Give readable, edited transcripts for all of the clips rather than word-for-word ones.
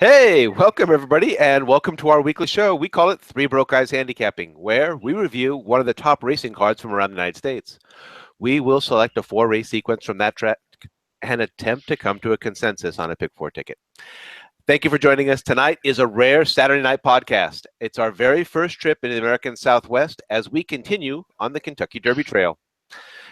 Hey, welcome everybody, and welcome to our weekly show. We call it Three Broke Guys Handicapping, where we review one of the top racing cards from around the United States. We will select a four-race sequence from that track and attempt to come to a consensus on a pick four ticket. Thank you for joining us. Tonight is a rare Saturday night podcast. It's our very first trip into the American Southwest as we continue on the Kentucky Derby Trail.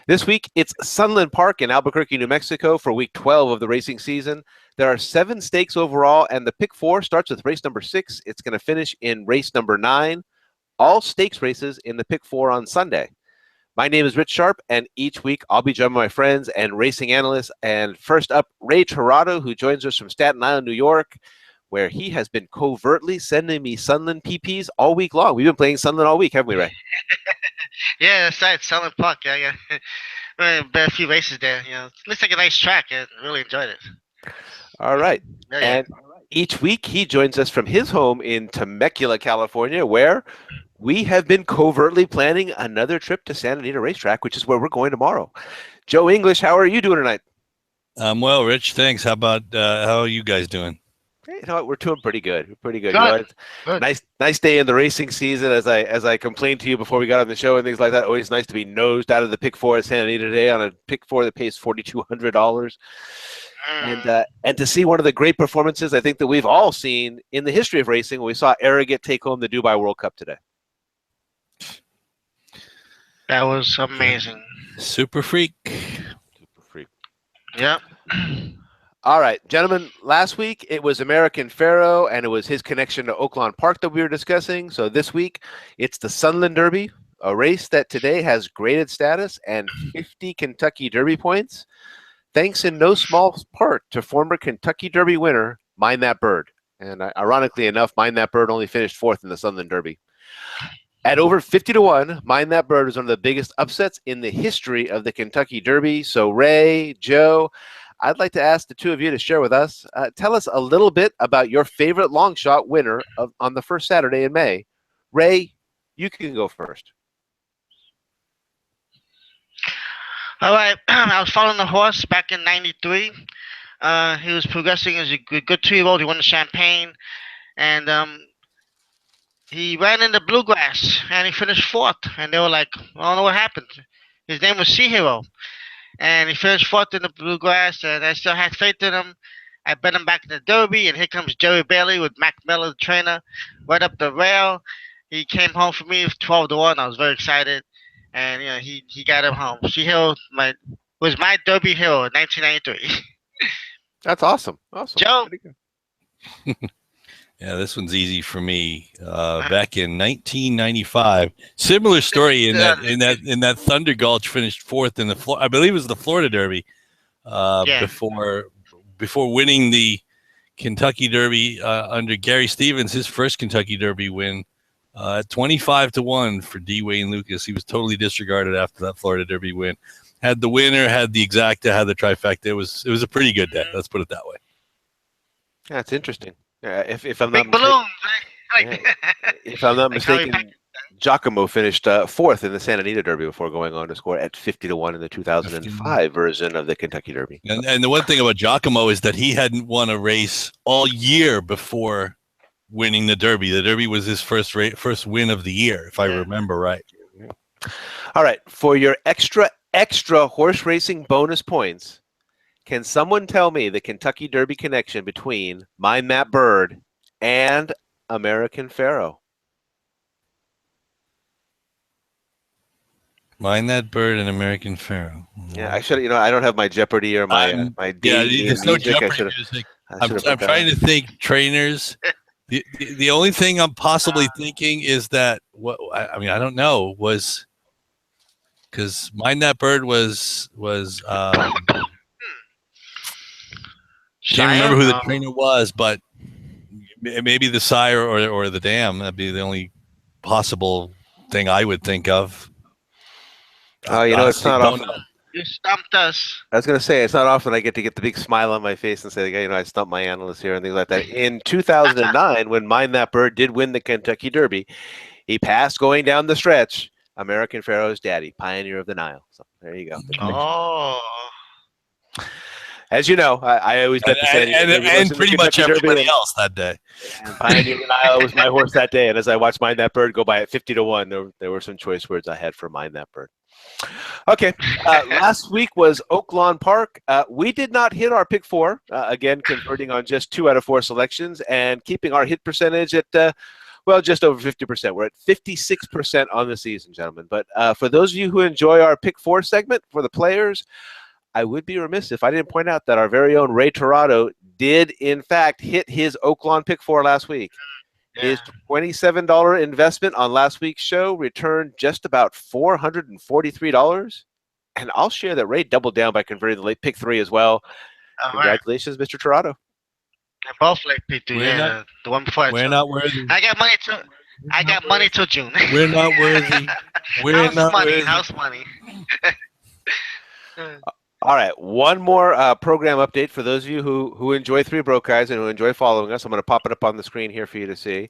This week, it's Sunland Park in Albuquerque, New Mexico for week 12 of the racing season. There are 7 stakes overall, and the pick four starts with race number 6. It's going to finish in race number 9. All stakes races in the pick four on Sunday. My name is Rich Sharp, and each week I'll be joined by my friends and racing analysts. And first up, Ray Torado, who joins us from Staten Island, New York, where he has been covertly sending me Sunland PPs all week long. We've been playing Sunland all week, haven't we, Ray? Yeah, that's right. Sunland Park. Yeah. Been a few races there. It looks like a nice track. I really enjoyed it. All right. Yeah. And each week he joins us from his home in Temecula, California, where we have been covertly planning another trip to Santa Anita Racetrack, which is where we're going tomorrow. Joe English, how are you doing tonight? I'm well, Rich. Thanks. How are you guys doing? You know what? We're doing pretty good. We're pretty good. Good. Nice day in the racing season. As I complained to you before we got on the show and things like that. Always nice to be nosed out of the pick four at Santa Anita today on a pick four that pays $4,200, and to see one of the great performances I think that we've all seen in the history of racing. We saw Arrogate take home the Dubai World Cup today. That was amazing. Super freak. Yeah. All right, gentlemen, last week it was American Pharoah, and it was his connection to Oaklawn Park that we were discussing. So this week, it's the Sunland Derby, a race that today has graded status and 50 Kentucky Derby points, thanks in no small part to former Kentucky Derby winner, Mind That Bird. And ironically enough, Mind That Bird only finished 4th in the Sunland Derby. At over 50-1, Mind That Bird is one of the biggest upsets in the history of the Kentucky Derby. So Ray, Joe, I'd like to ask the two of you to share with us. Tell us a little bit about your favorite long shot winner on the first Saturday in May. Ray, you can go first. All right. I was following the horse back in '93. He was progressing as a good 2-year-old. He won the Champagne, and he ran in the bluegrass, and he finished 4th. And they were like, I don't know what happened. His name was Sea Hero. And he finished 4th in the bluegrass, and I still had faith in him. I bet him back in the Derby, and here comes Jerry Bailey with Mac Miller, the trainer, right up the rail. He came home for me with 12-1. I was very excited, and he got him home. Sea Hero was my Derby hero in 1993. That's awesome. Joe. Yeah, this one's easy for me. Back in 1995, similar story in that Thunder Gulch finished 4th in I believe it was the Florida Derby. Before winning the Kentucky Derby under Gary Stevens, his first Kentucky Derby win, at 25-1 for D. Wayne Lucas. He was totally disregarded after that Florida Derby win. Had the winner, had the exacta, had the trifecta. It was a pretty good day. Let's put it that way. That's interesting. If I'm not Big balloon. if I'm not mistaken, Giacomo finished 4th in the Santa Anita Derby before going on to score at 50-1 in the 2005 version of the Kentucky Derby. And the one thing about Giacomo is that he hadn't won a race all year before winning the Derby. The Derby was his first win of the year, if I remember right. All right, for your extra horse racing bonus points, can someone tell me the Kentucky Derby connection between Mind That Bird and American Pharoah? Mind That Bird and American Pharoah. Yeah, I should. I don't have my Jeopardy or my there's no Jeopardy music. I'm trying to think trainers. The only thing I'm possibly thinking is that I don't know, was because Mind That Bird was can't remember who the trainer was, but maybe the sire or the dam. That'd be the only possible thing I would think of. It's not often. You stumped us. I was going to say, it's not often I get the big smile on my face and say, I stumped my analyst here and things like that. In 2009, when Mind That Bird did win the Kentucky Derby, he passed going down the stretch American Pharoah's daddy, Pioneer of the Nile. So there you go. Oh. As you know, I always bet the San Diego Derby and was in the pretty much Kentucky Derby, everybody else that day. And Pioneer and Iowa was my horse that day. And as I watched Mind That Bird go by at 50-1, there were some choice words I had for Mind That Bird. Okay, last week was Oaklawn Park. We did not hit our pick 4, again, converting on just 2 out of 4 selections and keeping our hit percentage at, well, just over 50%. We're at 56% on the season, gentlemen. But for those of you who enjoy our pick 4 segment for the players, I would be remiss if I didn't point out that our very own Ray Torado did, in fact, hit his Oaklawn pick 4 last week. Yeah. His $27 investment on last week's show returned just about $443. And I'll share that Ray doubled down by converting the late pick 3 as well. All right. Congratulations, Mr. Torado. They're both like P3. Yeah, the one before. We're not worthy. I got money till June. We're not worthy. We're house not money. worthy. House money. All right, one more program update for those of you who enjoy Three Broke Guys and who enjoy following us. I'm going to pop it up on the screen here for you to see.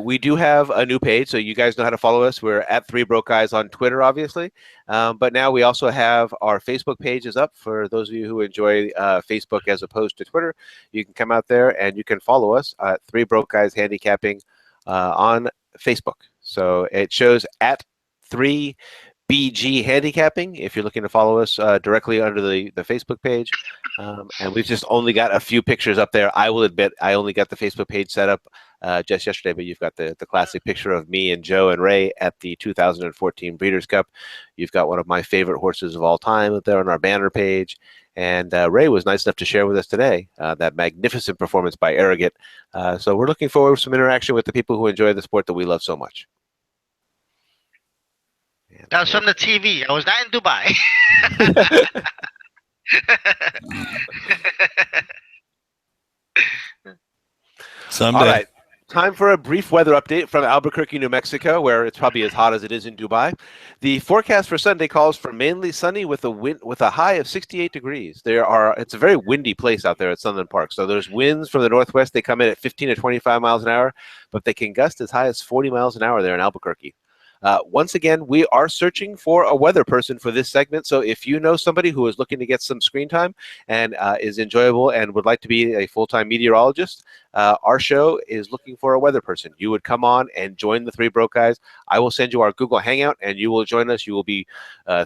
We do have a new page, so you guys know how to follow us. We're at Three Broke Guys on Twitter, obviously. But now we also have our Facebook page is up for those of you who enjoy Facebook as opposed to Twitter. You can come out there and you can follow us at Three Broke Guys Handicapping on Facebook. So it shows at 3BG Handicapping if you're looking to follow us directly under the Facebook page. And we've just only got a few pictures up there. I will admit I only got the Facebook page set up just yesterday, but you've got the classic picture of me and Joe and Ray at the 2014 Breeders' Cup. You've got one of my favorite horses of all time up there on our banner page. And Ray was nice enough to share with us today that magnificent performance by Arrogant. So we're looking forward to some interaction with the people who enjoy the sport that we love so much. That was from the TV. I was not in Dubai. Someday. All right. Time for a brief weather update from Albuquerque, New Mexico, where it's probably as hot as it is in Dubai. The forecast for Sunday calls for mainly sunny with a high of 68 degrees. It's a very windy place out there at Sunland Park. So there's winds from the northwest. They come in at 15 to 25 miles an hour, but they can gust as high as 40 miles an hour there in Albuquerque. Once again, we are searching for a weather person for this segment. So if you know somebody who is looking to get some screen time and is enjoyable and would like to be a full-time meteorologist, our show is looking for a weather person. You would come on and join the Three Broke Guys. I will send you our Google Hangout and you will join us. You will be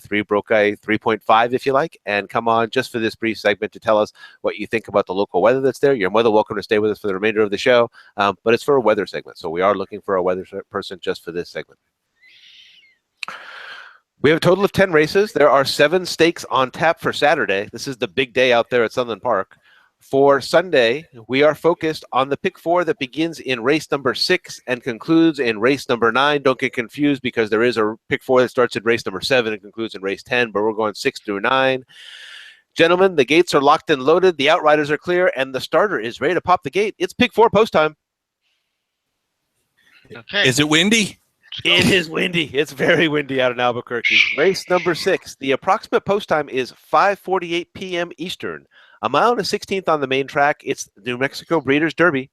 Three Broke Guy 3.5 if you like, and come on just for this brief segment to tell us what you think about the local weather that's there. You're more than welcome to stay with us for the remainder of the show, but it's for a weather segment. So we are looking for a weather person just for this segment. We have a total of 10 races. There are 7 stakes on tap for Saturday. This is the big day out there at Sunland Park. For Sunday, we are focused on the pick 4 that begins in race number 6 and concludes in race number 9. Don't get confused because there is a pick 4 that starts in race number 7 and concludes in race 10, but we're going 6 through 9. Gentlemen, the gates are locked and loaded. The outriders are clear, and the starter is ready to pop the gate. It's pick 4 post time. Okay. Is it windy? It is windy. It's very windy out in Albuquerque. Race number 6. The approximate post time is 5:48 p.m. Eastern. A mile and a 16th on the main track. It's the New Mexico Breeders' Derby.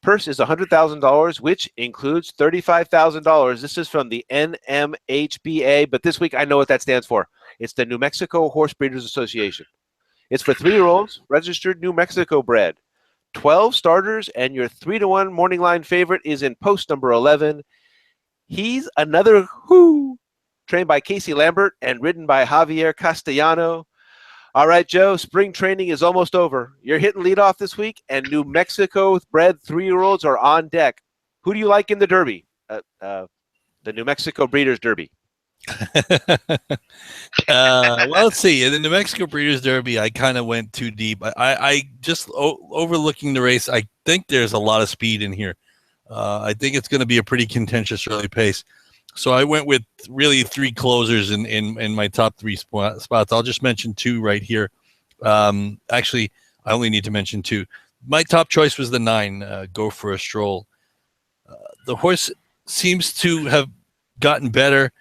Purse is $100,000, which includes $35,000. This is from the NMHBA, but this week I know what that stands for. It's the New Mexico Horse Breeders Association. It's for 3-year-olds, registered New Mexico bred. 12 starters, and your 3-1 morning line favorite is in post number 11. He's another who, trained by Casey Lambert and ridden by Javier Castellano. All right, Joe, spring training is almost over. You're hitting leadoff this week, and New Mexico-bred 3-year-olds are on deck. Who do you like in the Derby? The New Mexico Breeders' Derby. Well, let's see. In the New Mexico Breeders' Derby, I kind of went too deep. I just overlooking the race. I think there's a lot of speed in here. I think it's going to be a pretty contentious early pace. So I went with really 3 closers in my top 3 spots. I'll just mention 2 right here. Actually, I only need to mention 2. My top choice was the 9, Go for a Stroll. The horse seems to have gotten better.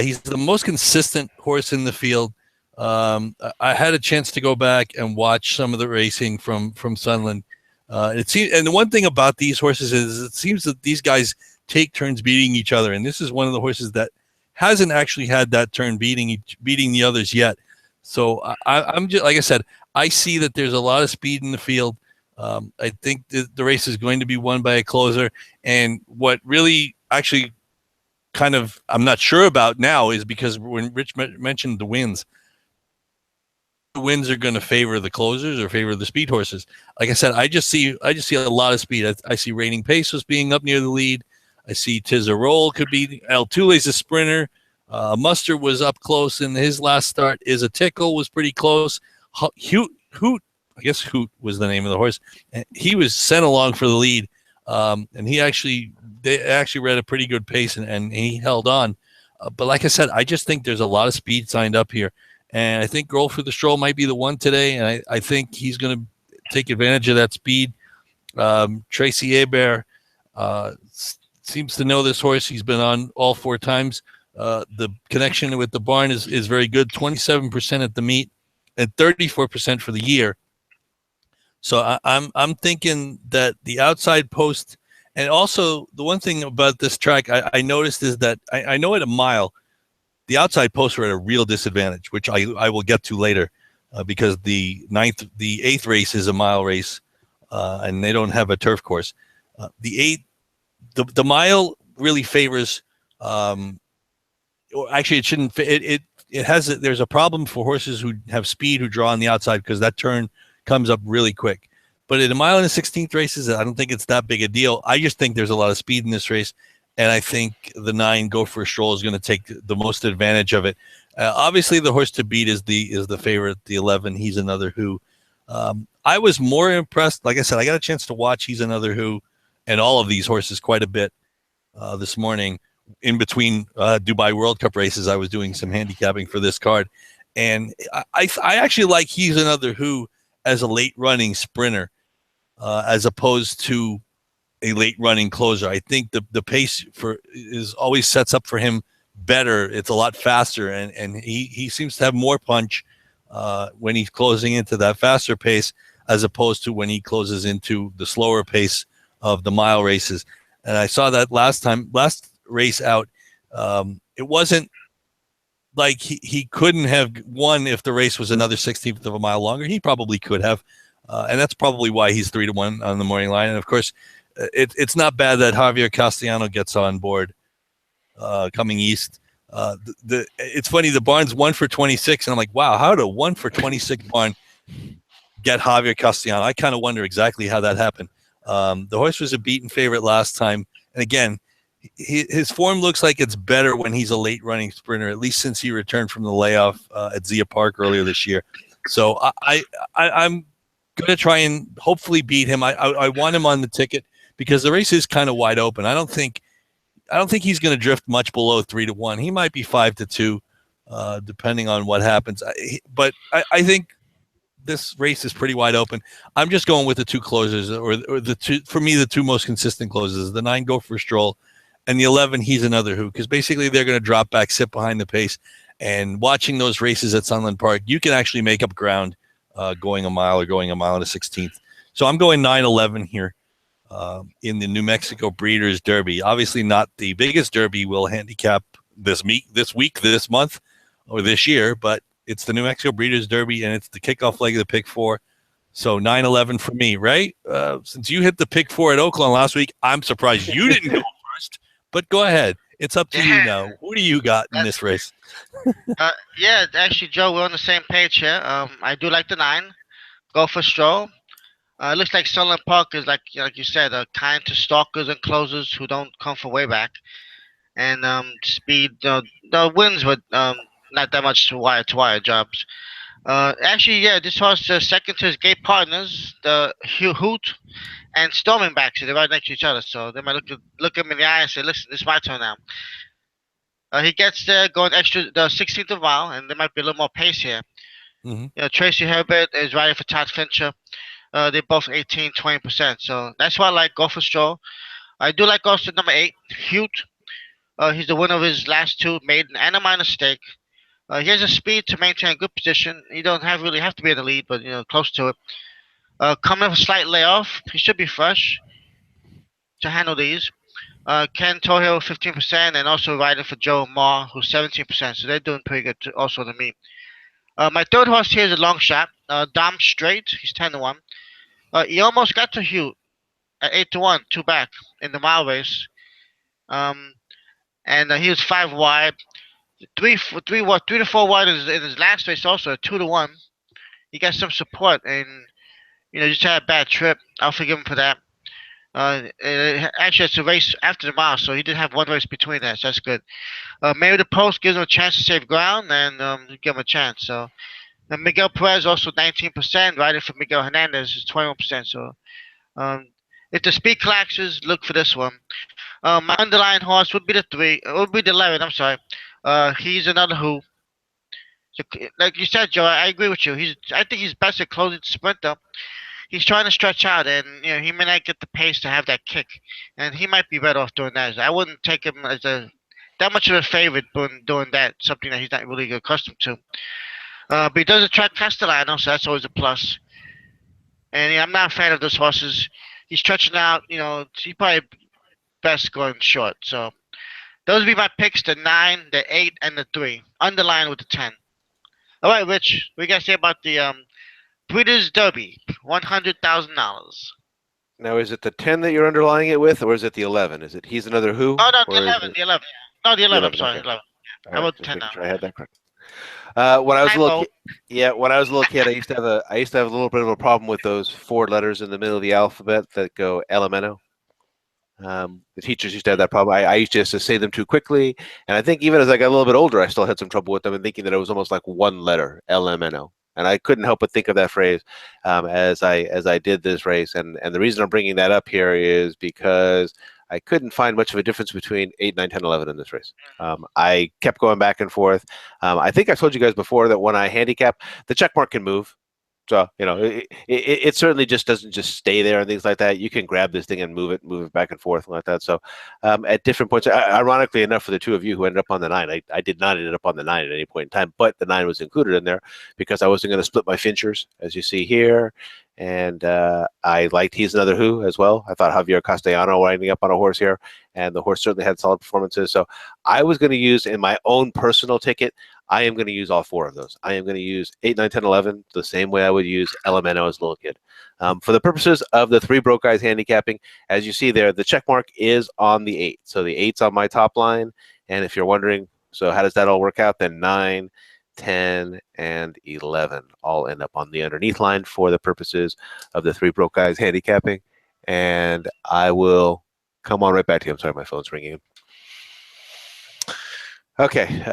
He's the most consistent horse in the field. I had a chance to go back and watch some of the racing from Sunland. It seems, and the one thing about these horses is it seems that these guys take turns beating each other, and this is one of the horses that hasn't actually had that turn beating the others yet. So I'm just, like I said, I see that there's a lot of speed in the field. I think the race is going to be won by a closer. And what really actually kind of I'm not sure about now is because when Rich mentioned the wins are going to favor the closers or favor the speed horses. Like I said, I just see a lot of speed. I see Reigning Pesos being up near the lead. I see Tizarol could be. El Tule's a sprinter. Mustard was up close in his last start. Is a Tickle was pretty close. Hoot, I guess Hoot was the name of the horse. And he was sent along for the lead, and they actually ran a pretty good pace, and he held on. But like I said, I just think there's a lot of speed signed up here. And I think Roll for the Stroll might be the one today, and I think he's going to take advantage of that speed. Tracy Hebert seems to know this horse. He's been on all 4 times. The connection with the barn is very good, 27% at the meet and 34% for the year. So I'm thinking that the outside post, and also the one thing about this track I noticed is that I know at a mile, the outside posts are at a real disadvantage, which I will get to later, because the 8th race is a mile race, and they don't have a turf course. The mile really favors. Actually, it shouldn't. It has. There's a problem for horses who have speed who draw on the outside because that turn comes up really quick. But at a mile and a 16th races, I don't think it's that big a deal. I just think there's a lot of speed in this race. And I think the 9 Go for a Stroll is going to take the most advantage of it. Obviously, the horse to beat is the favorite. The 11, He's Another Who. I was more impressed. Like I said, I got a chance to watch He's Another Who and all of these horses quite a bit this morning. In between Dubai World Cup races, I was doing some handicapping for this card, and I actually like He's Another Who as a late running sprinter, as opposed to a late running closer. I think the pace is always sets up for him better. It's a lot faster, and he seems to have more punch when he's closing into that faster pace, as opposed to when he closes into the slower pace of the mile races. And I saw that last race out. It wasn't like he couldn't have won if the race was another 16th of a mile longer. He probably could have, and that's probably why he's 3-1 on the morning line. And of course, it's not bad that Javier Castellano gets on board coming east. It's funny, the barn's 1 for 26, and I'm like, wow, how did a 1 for 26 barn get Javier Castellano? I kind of wonder exactly how that happened. The horse was a beaten favorite last time, and again, his form looks like it's better when he's a late running sprinter, at least since he returned from the layoff at Zia Park earlier this year. So I'm going to try and hopefully beat him. I want him on the ticket because the race is kind of wide open. I don't think he's going to drift much below 3-1. He might be 5-2, depending on what happens. But I think this race is pretty wide open. I'm just going with the 2 closers, or the 2, for me, the 2 most consistent closers, the 9 Go for a Stroll and the 11 He's Another Who, because basically they're going to drop back, sit behind the pace. And watching those races at Sunland Park, you can actually make up ground going a mile or going a mile and a 16th. So I'm going 9-11 here in the New Mexico Breeders' Derby. Obviously not the biggest derby we'll handicap this week, this month, or this year, but it's the New Mexico Breeders' Derby, and it's the kickoff leg of the Pick 4. So 9-11 for me, right? Since you hit the Pick 4 at Oakland last week, I'm surprised you didn't go first, but go ahead. It's up to you now. Who do you got in this race? Yeah, actually, Joe, we're on the same page here. I do like the 9, Go for Stroll. It looks like Sunland Park is like you said, kind to stalkers and closers who don't come from way back, and speed the wins, but not that much wire to wire jobs. Actually, yeah, this horse second to his gate partners, the Hoot and Storming Back, so they're right next to each other. So they might look him in the eye and say, "Listen, this is my turn now." He gets there going the 16th of mile, and there might be a little more pace here. Mm-hmm. Tracy Herbert is riding for Todd Fincher. They're both 18, 20%. So that's why I like Go for Stroll. I do like also number 8, Hute. He's the winner of his last 2, maiden and a minor stake. He has a speed to maintain a good position. He don't really have to be in the lead, but close to it. Coming off a slight layoff, he should be fresh to handle these. Ken Tohill 15%, and also riding for Joe Marr, who's 17%. So they're doing pretty good also to me. My third horse here is a long shot. Dom Straight. He's 10-1. He almost got to Hugh at 8-1, two back in the mile race. And he was 5 wide. Three to 4 wide in his last race also, 2-1. He got some support and just had a bad trip. I'll forgive him for that. Actually, it's a race after the mile, so he did have one race between that, so that's good. Maybe the post gives him a chance to save ground and give him a chance. So Miguel Perez also 19%, riding for Miguel Hernandez is 21%. So if the speed collapses, look for this one. My underlying horse would be the 11. I'm sorry. He's another who. So, like you said, Joe, I agree with you. I think he's best at closing the sprinter. He's trying to stretch out, and he may not get the pace to have that kick, and he might be better off doing that. I wouldn't take him as that much of a favorite doing that, something that he's not really accustomed to. But he does attract Castellano, so that's always a plus. And I'm not a fan of those horses. He's stretching out, he's probably best going short. So those would be my picks: the 9, the 8, and the 3. Underline with the 10. All right, Rich, what you got to say about the Breeders' Derby, $100,000? Now, is it the 10 that you're underlying it with, or is it the 11? Is it He's Another Who? Oh, no, or the is 11, it- the 11. No, the 11, I'm 11, sorry, okay. 11. All I right, wrote just 10 making now. sure I had that correct. When I was a little Typo. when I was a little kid, I used to have a little bit of a problem with those 4 letters in the middle of the alphabet that go elemento. The teachers used to have that problem. I used to just to say them too quickly, and I think even as I got a little bit older, I still had some trouble with them and thinking that it was almost like one letter, LMNO. And I couldn't help but think of that phrase as I did this race. And the reason I'm bringing that up here is because I couldn't find much of a difference between 8, 9, 10, 11 in this race. I kept going back and forth. I think I told you guys before that when I handicap, the check mark can move. So it certainly just doesn't just stay there and things like that. You can grab this thing and move it back and forth like that. So at different points, ironically enough, for the two of you who ended up on the 9, I did not end up on the 9 at any point in time, but the 9 was included in there because I wasn't going to split my finchers, as you see here. And I liked He's Another Who as well. I thought Javier Castellano winding up on a horse here, and the horse certainly had solid performances. So I was going to use in my own personal ticket. I am going to use all 4 of those. I am going to use 8, 9, 10, 11 the same way I would use Elemento as a little kid. For the purposes of the 3 broke guys handicapping, as you see there, the check mark is on the 8. So the 8's on my top line. And if you're wondering, so how does that all work out? Then 9, 10, and 11 all end up on the underneath line for the purposes of the 3 broke guys handicapping. And I will come on right back to you. I'm sorry, my phone's ringing. Okay.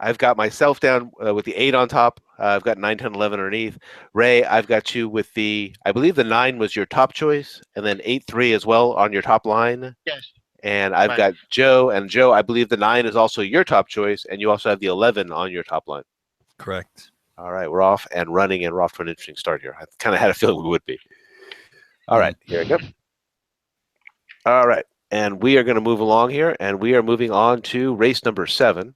I've got myself down with the 8 on top. I've got 9, 10, 11 underneath. Ray, I've got you with I believe the 9 was your top choice, and then 8, 3 as well on your top line. Yes. And I've got Joe, and Joe, I believe the 9 is also your top choice, and you also have the 11 on your top line. Correct. All right, we're off and running, and we're off to an interesting start here. I kind of had a feeling we would be. All right, here we go. All right, and we are going to move along here, and we are moving on to race number 7.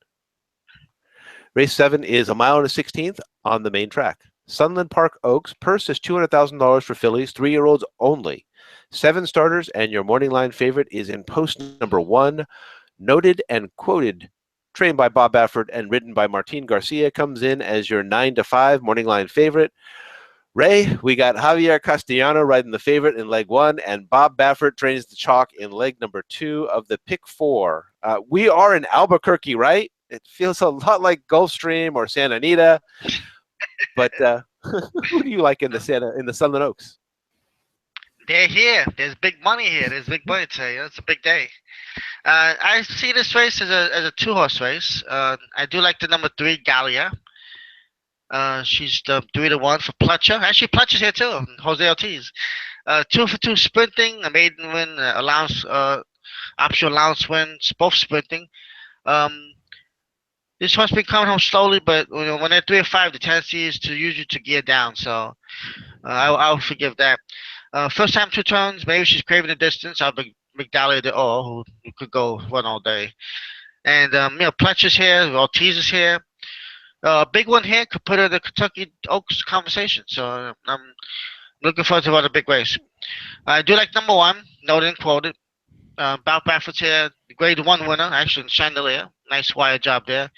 Race 7 is 1 mile and a 16th on the main track. Sunland Park Oaks. Purse is $200,000 for fillies, 3-year-olds only. 7 starters, and your morning line favorite is in post number 1. Noted and quoted, trained by Bob Baffert and ridden by Martine Garcia, comes in as your 9-5 morning line favorite. Ray, we got Javier Castellano riding the favorite in leg 1, and Bob Baffert trains the chalk in leg number 2 of the pick 4. We are in Albuquerque, right? It feels a lot like Gulfstream or Santa Anita, but who do you like in the Sunland Oaks? They're here. There's big money here. There's big money today. It's a big day. I see this race as a 2-horse race. I do like the number 3, Galia. She's the 3-1 for Pletcher. Actually, Pletcher's here too. Jose Ortiz. 2 for 2 sprinting, a maiden win, allowance, optional allowance wins, both sprinting. This horse been coming home slowly, but when they're 3 or 5, the tendency is to gear down. So I'll forgive that. First time 2 turns, maybe she's craving the distance. I'll be McDowell who could go run all day. And Pletcher's here, Ortiz is here. Big one here could put her in the Kentucky Oaks conversation. So I'm looking forward to another big race. I do like number 1, noted and quoted. Bob Baffert's here, grade 1 winner, actually in Chandelier. Nice wire job there.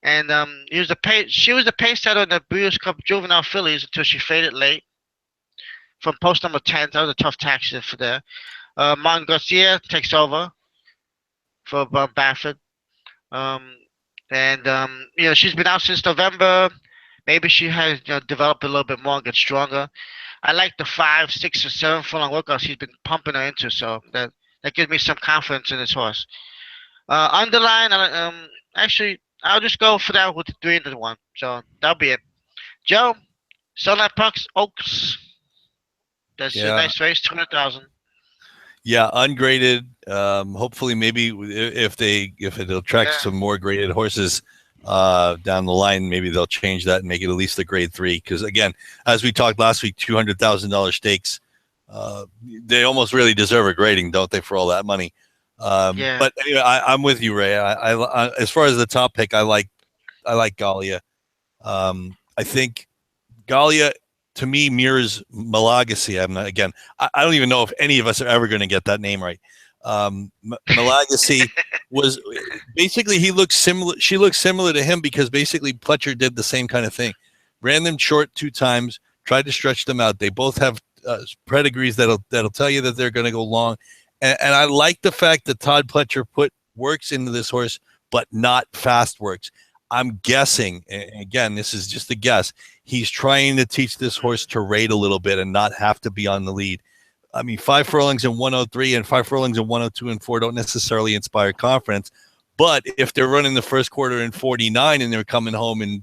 And she was the pace setter in the Breeders' Cup Juvenile Fillies until she faded late from post number 10. That was a tough taxi for there. Martin Garcia takes over for Baffert. She's been out since November. Maybe she has developed a little bit more and get stronger. I like the 5, 6, or 7 furlong workouts he's been pumping her into, so that gives me some confidence in this horse. Underline, actually, I'll just go for that with the 3 and the 1. So that'll be it. Joe, Sunland Parks Oaks. That's a nice race, 200,000. Yeah, ungraded. Hopefully, maybe if it'll attract some more graded horses down the line, maybe they'll change that and make it at least a grade 3. Because again, as we talked last week, $200,000 stakes. They almost really deserve a grading, don't they, for all that money? But anyway, I'm with you, Ray. I as far as the top pick, I like Galia. I think Galia, to me, mirrors Malagasy. I don't even know if any of us are ever going to get that name right. Malagasy was basically, she looks similar to him because basically Pletcher did the same kind of thing. Ran them short 2 times, tried to stretch them out. They both have pedigrees that'll tell you that they're going to go long. And I like the fact that Todd Pletcher put works into this horse, but not fast works. I'm guessing, and again, this is just a guess, he's trying to teach this horse to rate a little bit and not have to be on the lead. I mean, 5 furlongs in 103 and 5 furlongs in 102 and 4 don't necessarily inspire confidence. But if they're running the first quarter in 49 and they're coming home in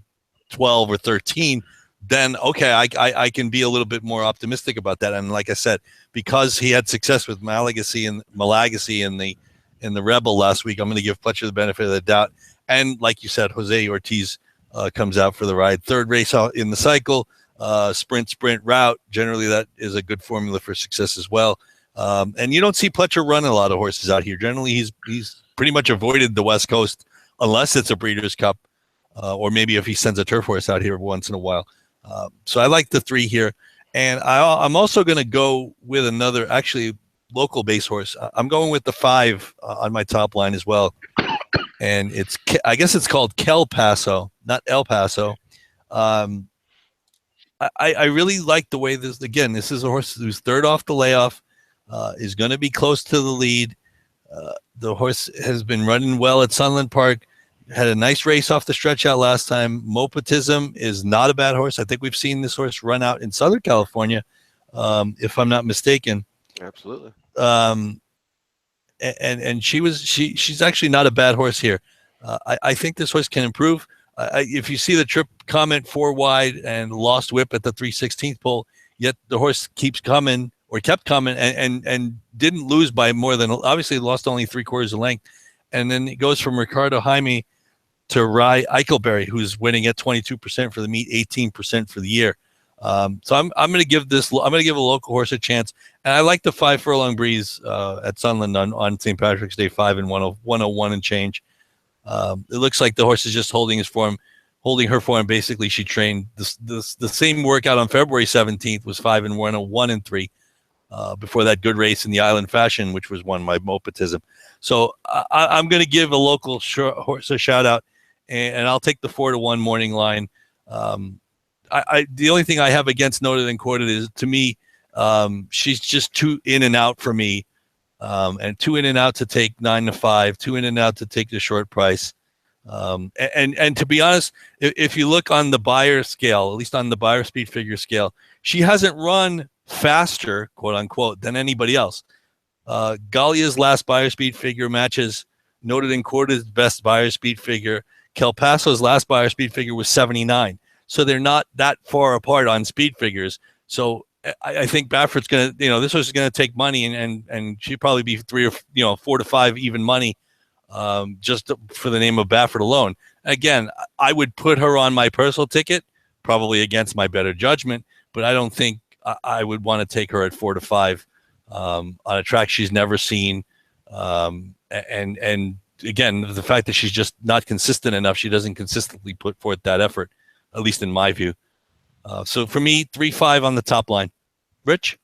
12 or 13, then okay, I can be a little bit more optimistic about that. And like I said, because he had success with Malagasy in the Rebel last week, I'm going to give Pletcher the benefit of the doubt. And like you said, Jose Ortiz comes out for the ride. 3rd race out in the cycle, sprint route. Generally, that is a good formula for success as well. And you don't see Pletcher run a lot of horses out here. Generally, he's pretty much avoided the West Coast unless it's a Breeders' Cup, or maybe if he sends a turf horse out here once in a while. So I like the 3 here. And I'm also going to go with another, actually, local base horse. I'm going with the 5 on my top line as well. And I guess it's called Kel Paso, not El Paso. I really like the way this is a horse who's 3rd off the layoff, is going to be close to the lead. The horse has been running well at Sunland Park, had a nice race off the stretch out last time. Mopatism is not a bad horse. I think we've seen this horse run out in Southern California, if I'm not mistaken. Absolutely. And she's actually not a bad horse here. I think this horse can improve. If you see the trip comment 4 wide and lost whip at the 3/16th pole, yet the horse kept coming and didn't lose by more than, obviously lost only 3/4 of length. And then it goes from Ricardo Jaime to Rye Eichelberry, who's winning at 22% for the meet, 18% for the year. So I'm going to give a local horse a chance. And I like the 5 furlong breeze at Sunland on St. Patrick's Day, 5 and 101 and change. It looks like the horse is just holding her form. Basically, she trained the same workout on February 17th was 5 and 101 and 3. Before that good race in the Island Fashion, which was won by Mopatism. So I'm going to give a local horse a shout out, and I'll take the 4-1 morning line. The only thing I have against Noted and Quoted is, to me, she's just too in and out for me, and too in and out to take 9-5, too in and out to take the short price. And to be honest, if you look on the buyer scale, at least on the buyer speed figure scale, she hasn't run faster, quote unquote, than anybody else. Galia's last buyer speed figure matches Noted and Quoted's best buyer speed figure. Kel Paso's last buyer speed figure was 79. So they're not that far apart on speed figures. So I think Baffert's going to, this was going to take money, and she'd probably be 3 or 4 to 5 even money, just for the name of Baffert alone. Again, I would put her on my personal ticket, probably against my better judgment, but I don't think I would want to take her at 4 to 5 on a track she's never seen. And again, the fact that she's just not consistent enough, she doesn't consistently put forth that effort, at least in my view. So for me, 3-5 on the top line. Rich?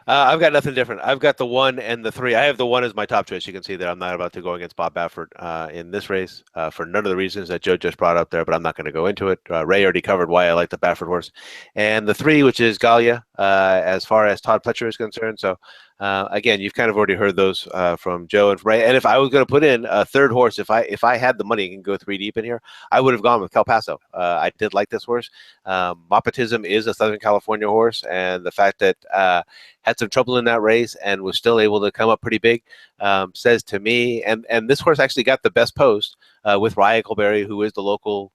I've got nothing different. I've got the 1 and the 3. I have the 1 as my top choice. You can see that I'm not about to go against Bob Baffert in this race for none of the reasons that Joe just brought up there, but I'm not going to go into it. Ray already covered why I like the Baffert horse. And the 3, which is Galia, as far as Todd Pletcher is concerned. So, again, you've kind of already heard those from Joe and from Ray. And if I was going to put in a third horse, if I had the money and go 3 deep in here, I would have gone with Cal Paso. I did like this horse. Moppetism is a Southern California horse, and the fact that had some trouble in that race and was still able to come up pretty big says to me, and this horse actually got the best post with Ryan Colberry, who is the local.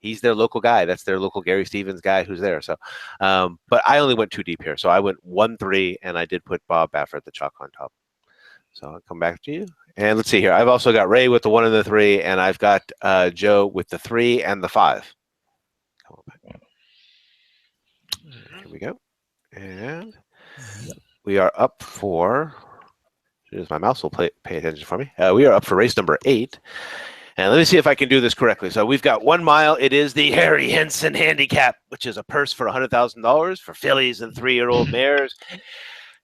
He's their local guy. That's their local Gary Stevens guy who's there. So, but I only went 2 deep here. So I went 1-3, and I did put Bob Baffert the chalk on top. So I'll come back to you. And let's see here. I've also got Ray with the 1 and the 3, and I've got Joe with the 3 and the 5. Come on back. Here we go. And we are up for, my mouse will pay attention for me. We are up for race number 8. And let me see if I can do this correctly. So we've got 1 mile. It is the Harry Henson Handicap, which is a purse for $100,000 for fillies and 3-year-old mares.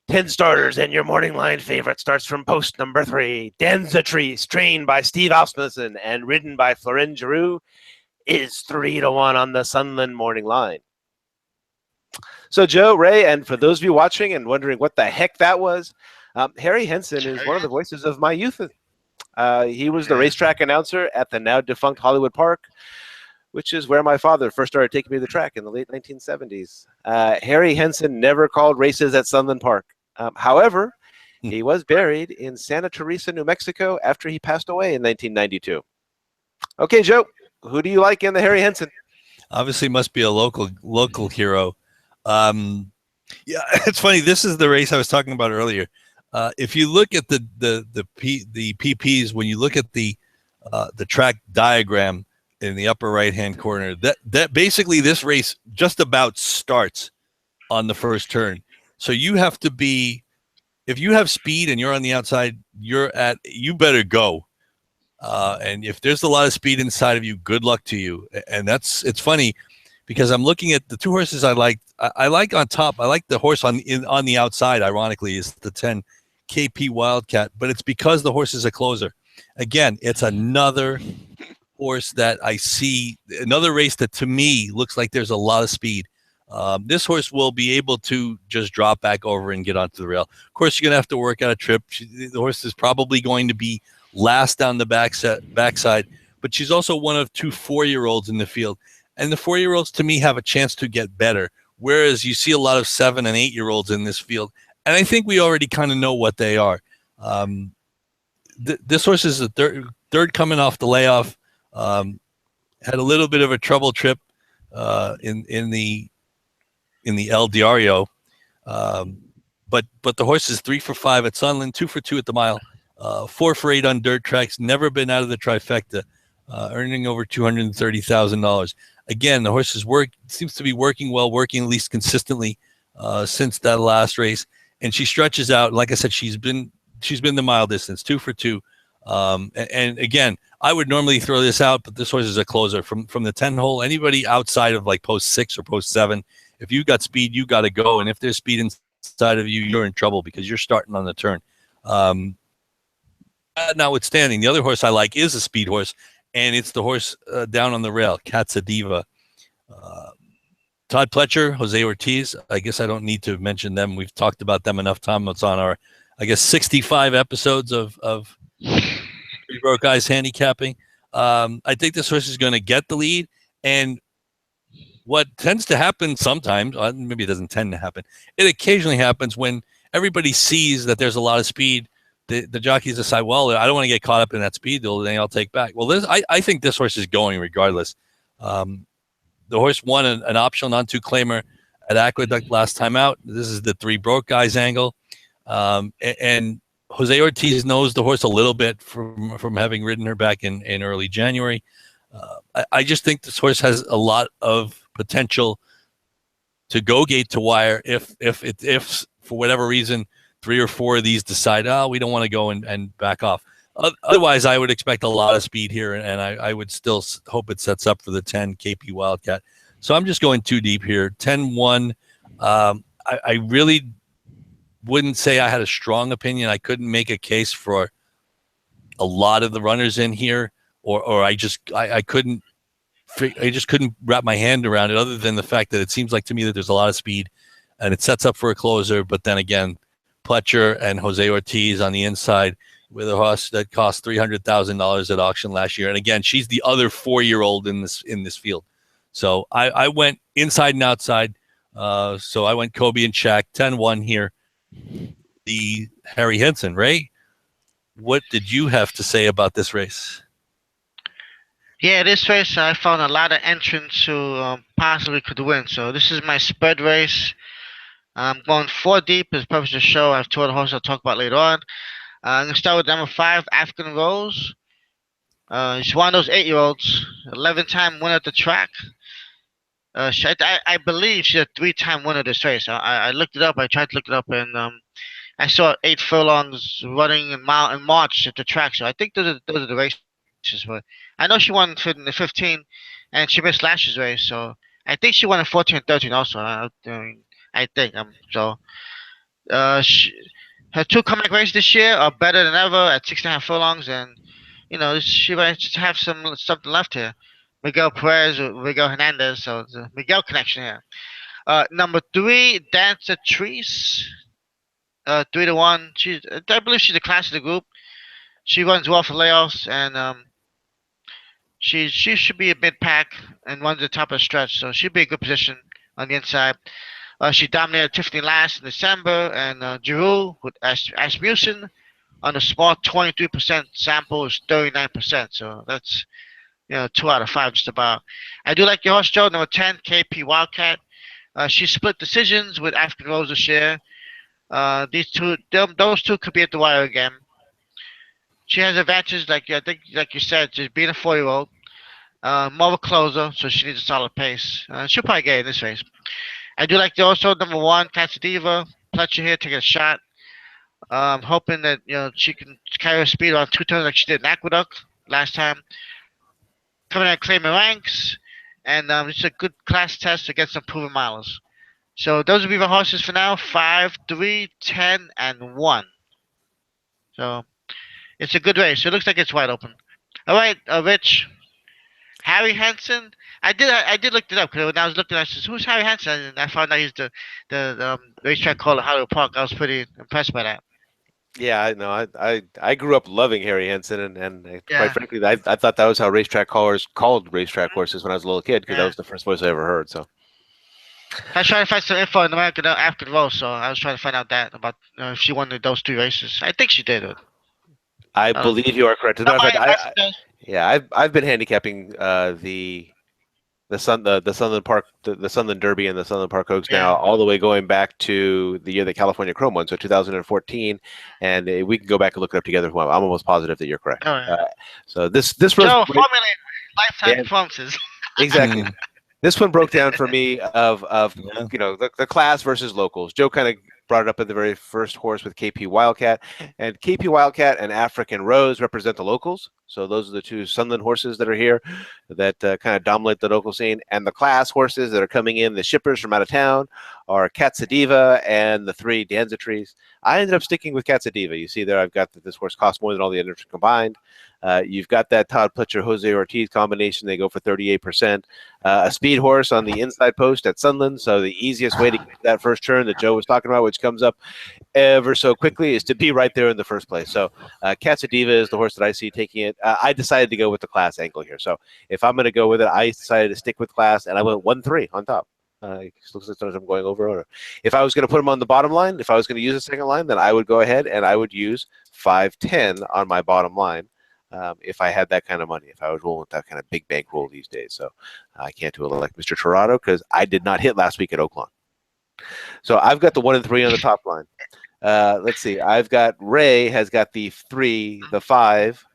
10 starters, and your morning line favorite starts from post number 3. Denzatrice, trained by Steve Asmussen and ridden by Florent Giroux, is 3-1 on the Sunland morning line. So Joe, Ray, and for those of you watching and wondering what the heck that was, Harry Henson is one of the voices of my youth. He was the racetrack announcer at the now defunct Hollywood Park, which is where my father first started taking me to the track in the late 1970s. Harry Henson never called races at Sunland Park. However, he was buried in Santa Teresa, New Mexico after he passed away in 1992. Okay, Joe, who do you like in the Harry Henson? Obviously must be a local hero. Yeah, it's funny. This is the race I was talking about earlier. If you look at the PPs, when you look at the track diagram in the upper right hand corner, that basically this race just about starts on the first turn. So you have to be, if you have speed and you're on the outside, you better go. And if there's a lot of speed inside of you, good luck to you. And it's funny because I'm looking at the 2 horses I like. I like on top. I like the horse on the outside. Ironically, is the 10 KP Wildcat, but it's because the horse is a closer. Again, it's another horse that I see, another race that to me looks like there's a lot of speed. This horse will be able to just drop back over and get onto the rail. Of course, you're going to have to work out a trip. The horse is probably going to be last down the backside, but she's also one of 2 4-year-olds in the field. And the 4-year-olds, to me, have a chance to get better, whereas you see a lot of 7 and 8-year-olds in this field. And I think we already kind of know what they are. This horse is the third coming off the layoff. Had a little bit of a trouble trip in the El Diario, but the horse is 3 for 5 at Sunland, 2 for 2 at the mile, 4 for 8 on dirt tracks. Never been out of the trifecta, earning over $230,000. Again, the horse seems to be working well, working at least consistently since that last race. And she stretches out. Like I said, she's been the mile distance, 2 for 2. And again, I would normally throw this out, but this horse is a closer from the 10 hole. Anybody outside of like post 6 or post 7, if you got speed, you got to go. And if there's speed inside of you, you're in trouble because you're starting on the turn. Notwithstanding, the other horse I like is a speed horse, and it's the horse down on the rail, Catzadiva. Todd Pletcher, Jose Ortiz. I guess I don't need to mention them. We've talked about them enough time. It's on our, 65 episodes of Three Broke Guys Handicapping. I think this horse is going to get the lead. And what tends to happen sometimes, maybe it doesn't tend to happen, it occasionally happens when everybody sees that there's a lot of speed. The jockeys decide, well, I don't want to get caught up in that speed, then I'll take back. Well, I think this horse is going regardless. The horse won an optional non-2 claimer at Aqueduct last time out. This is the Three Broke Guys angle. And Jose Ortiz knows the horse a little bit from having ridden her back in early January. I just think this horse has a lot of potential to go gate to wire if for whatever reason 3 or 4 of these decide, we don't want to go and back off. Otherwise, I would expect a lot of speed here, and I would still hope it sets up for the 10 KP Wildcat. So I'm just going 2 deep here. 10-1. I really wouldn't say I had a strong opinion. I couldn't make a case for a lot of the runners in here, or I just couldn't wrap my hand around it, other than the fact that it seems like to me that there's a lot of speed and it sets up for a closer. But then again, Pletcher and Jose Ortiz on the inside with a horse that cost $300,000 at auction last year. And again, she's the other 4-year-old in this field. So I went inside and outside. So I went Kobe and Shaq, 10-1 here. The Harry Henson, Ray, what did you have to say about this race? Yeah, this race I found a lot of entrants who possibly could win. So this is my spread race. I'm going 4 deep as purpose of the show. I have 2 other horses I'll talk about later on. I'm going to start with number 5, African Rose. She's one of those 8-year-olds, 11-time winner at the track. I believe she's a 3-time winner of this race. I looked it up. I tried to look it up, and I saw 8 furlongs running in March at the track. So I think those are the races. But I know she won in the 15, and she missed last year's race. So I think she won in 14 and 13 also. I think. Her 2 comeback races this year are better than ever at 6.5 furlongs, and she might have something left here. Miguel Perez or Miguel Hernandez, so the Miguel connection here. Number 3, Dancetrice. 3-1. I believe she's the class of the group. She runs well for layoffs, and she should be a mid pack and runs the top of the stretch, so she'll be a good position on the inside. She dominated Tiffany last in December, and Giroux with Asmussen on a small 23% sample is 39%. So that's 2 out of 5 just about. I do like your horse, Joe. Number 10, KP Wildcat. She split decisions with African Rose this year. Those 2 could be at the wire again. She has advantages, like you said, just being a 4-year-old. More of a closer, so she needs a solid pace. She'll probably get in this race. I do like also number 1, Casadeva. Pletcher here taking a shot. I'm hoping that she can carry her speed on 2 turns like she did in Aqueduct last time. Coming out claiming ranks, and it's a good class test to get some proven milers. So those will be my horses for now: 5, 3, 10, and 1. So it's a good race. It looks like it's wide open. All right, Rich. Harry Henson. I did look it up because when I was looking, I said, "Who's Harry Henson?" And I found out he's the racetrack caller at Hollywood Park. I was pretty impressed by that. Yeah, I know. I grew up loving Harry Henson, and quite frankly, I thought that was how racetrack callers called racetrack horses when I was a little kid, because that was the first voice I ever heard. So I was trying to find some info in American after the Rose, so I was trying to find out that about if she won those 2 races. I think she did. I believe you are correct. As a matter of fact, I've been handicapping the Sunland Park, the Sunland Derby and the Sunland Park Oaks now, all the way going back to the year the California Chrome won, so 2014, and we can go back and look it up together. I'm almost positive that you're correct. So this formulated lifetime performances. Exactly. This one broke down for me of the class versus locals. Joe kind of brought it up in the very first horse with KP Wildcat, and KP Wildcat and African Rose represent the locals. So those are the 2 Sunland horses that are here that kind of dominate the local scene. And the class horses that are coming in, the shippers from out of town, are Casadeva and the 3 Dancetrice. I ended up sticking with Casadeva. You see there, I've got that this horse costs more than all the others combined. You've got that Todd Pletcher Jose Ortiz combination. They go for 38%. A speed horse on the inside post at Sunland. So the easiest way to get that first turn that Joe was talking about, which comes up ever so quickly, is to be right there in the first place. So Casadeva is the horse that I see taking it. I decided to go with the class angle here. So if I'm going to go with it, I decided to stick with class, and I went 1-3 on top. It looks like I'm going over. If I was going to put them on the bottom line, if I was going to use a second line, then I would go ahead and I would use 5-10 on my bottom line. If I had that kind of money, if I was rolling with that kind of big bankroll these days. So I can't do it like Mr. Toronto because I did not hit last week at Oaklawn. So I've got the 1 and 3 on the top line. Let's see. I've got Ray has got the 3, the 5.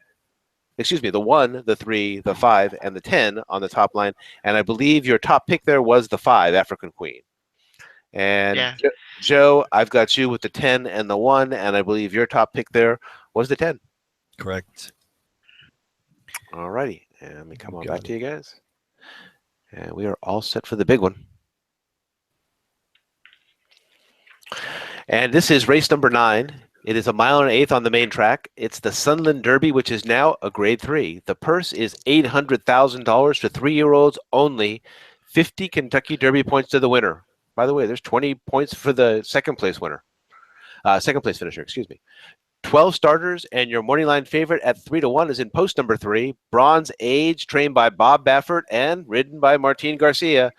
Excuse me, the 1, the 3, the 5, and the 10 on the top line. And I believe your top pick there was the 5, African Queen. And Joe, I've got you with the 10 and the 1, and I believe your top pick there was the 10. Correct. All righty. And let me come on back to you guys. And we are all set for the big one. And this is race number 9. It is a 1.125 miles on the main track. It's the Sunland Derby, which is now a Grade 3. The purse is $800,000 for 3-year-olds only. 50 Kentucky Derby points to the winner. By the way, there's 20 points for the second place finisher, excuse me. 12 starters, and your morning line favorite at 3-1 is in post number 3. Bronze Age, trained by Bob Baffert and ridden by Martine Garcia.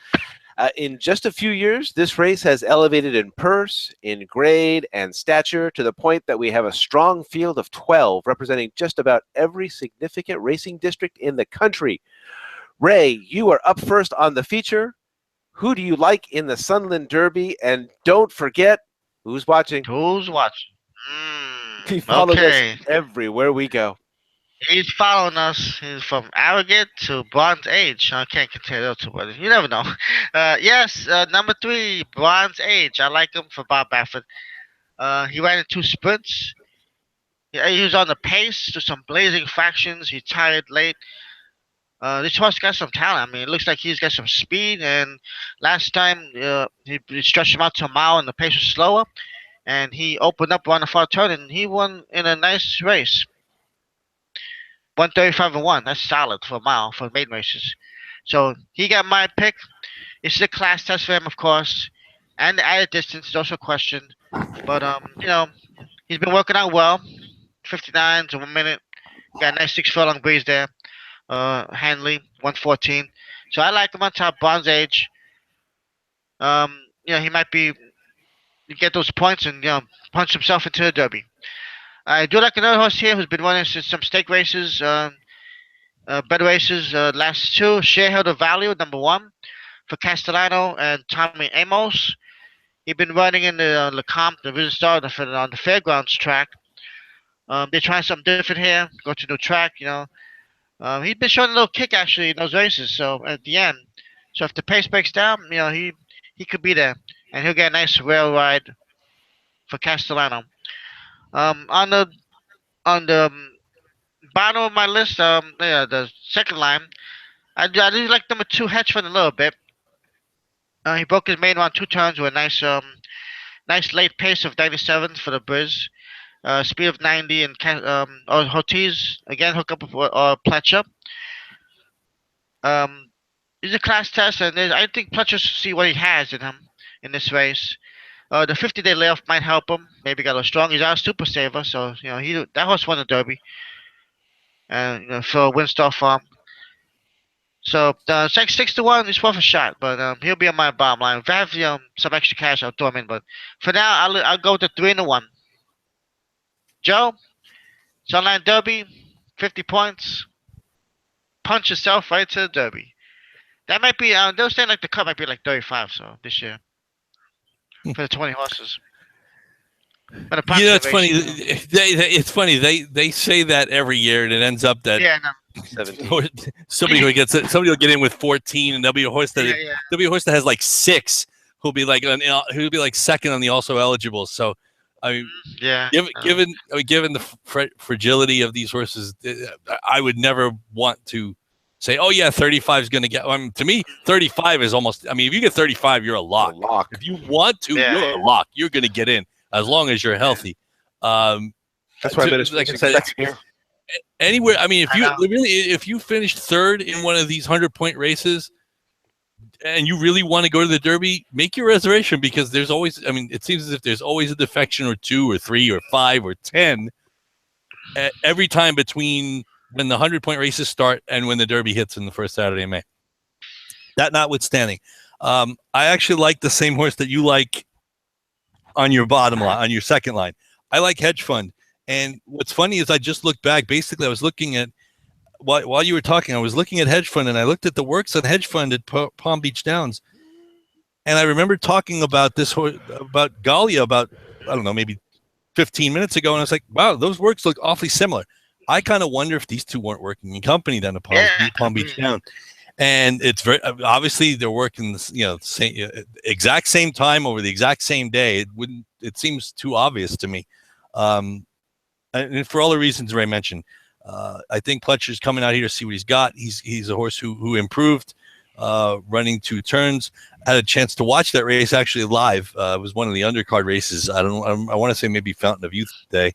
In just a few years, this race has elevated in purse, in grade, and stature to the point that we have a strong field of 12 representing just about every significant racing district in the country. Ray, you are up first on the feature. Who do you like in the Sunland Derby? And don't forget, who's watching? Who's watching? He follows Okay. us everywhere we go. He's following us. He's from Arrogant to Bronze Age. I can't compare those two, but you never know. Yes, number 3, Bronze Age. I like him for Bob Baffert. He ran in 2 sprints. He was on the pace to some blazing fractions. He tired late. This horse got some talent. I mean, it looks like he's got some speed. And last time he stretched him out to a mile, and the pace was slower. And he opened up on the far turn, and he won in a nice race. 135-1. That's solid for a mile for maiden races. So he got my pick. It's a class test for him, of course, and the added distance is also a question. But he's been working out well. 59 to 1 minute. Got a nice 6 furlong breeze there. Hanley 114. So I like him on top. Bronze Age. He might be get those points and punch himself into the Derby. I do like another horse here who's been running some stake races, better races. Last 2, Shareholder Value, number 1, for Castellano and Tommy Amos. He's been running in the Lecomte, the Visit Star, on the Fairgrounds track. They're trying something different here, go to a new track, He's been showing a little kick, actually, in those races, so at the end. So if the pace breaks down, he could be there, and he'll get a nice rail ride for Castellano. On the bottom of my list, the second line, I do like number 2, Hedge Fund, a little bit. He broke his main on 2 turns with a nice late pace of 97 for the Briz. Speed of 90, and Ortiz again hook up with Pletcher. It's a class test, and I think Pletcher should see what he has in him in this race. The 50-day layoff might help him. Maybe got a little strong. He's out of Super Saver, so that horse won the Derby. And for Windstar Farm. So 6-1, he's worth a shot, but he'll be on my bottom line. If I have some extra cash, I'll throw him in. But for now, I'll go with the 3-1. Joe, Sunland Derby, 50 points. Punch yourself right to the Derby. That might be. They're saying like the cut might be like 35. So this year for the 20 horses. But it's funny. It's funny. They say that every year, and it ends up that 17. somebody will get in with 14, and there'll be a horse that has like 6 who'll be like second on the also eligible. So I mean, given the fragility of these horses, I would never want to say, oh yeah, 35 is going to get. To me, 35 is almost. I mean, if you get 35, you're a lock. If you want to, you're a lock. You're going to get in as long as you're healthy. That's why like I said, anywhere. I mean, if you finished 3rd in one of these 100-point races, and you really want to go to the Derby, make your reservation, because there's always. I mean, it seems as if there's always a defection or 2 or 3 or 5 or 10 every time between when the 100-point races start and when the Derby hits in the first Saturday in May. That notwithstanding, I actually like the same horse that you like on your bottom line, on your second line. I like Hedge Fund. And what's funny is I just looked back. Basically, I was looking at, while you were talking, I was looking at Hedge Fund, and I looked at the works on Hedge Fund at Palm Beach Downs. And I remember talking about this horse, about Gallia, I don't know, maybe 15 minutes ago. And I was like, wow, those works look awfully similar. I kind of wonder if these two weren't working in company then at Palm Beach Downs. And it's very obviously they're working, exact same time over the exact same day. It seems too obvious to me. And for all the reasons Ray mentioned, I think Pletcher's coming out here to see what he's got. He's a horse who improved running 2 turns. I had a chance to watch that race actually live. It was one of the undercard races. I want to say maybe Fountain of Youth Day,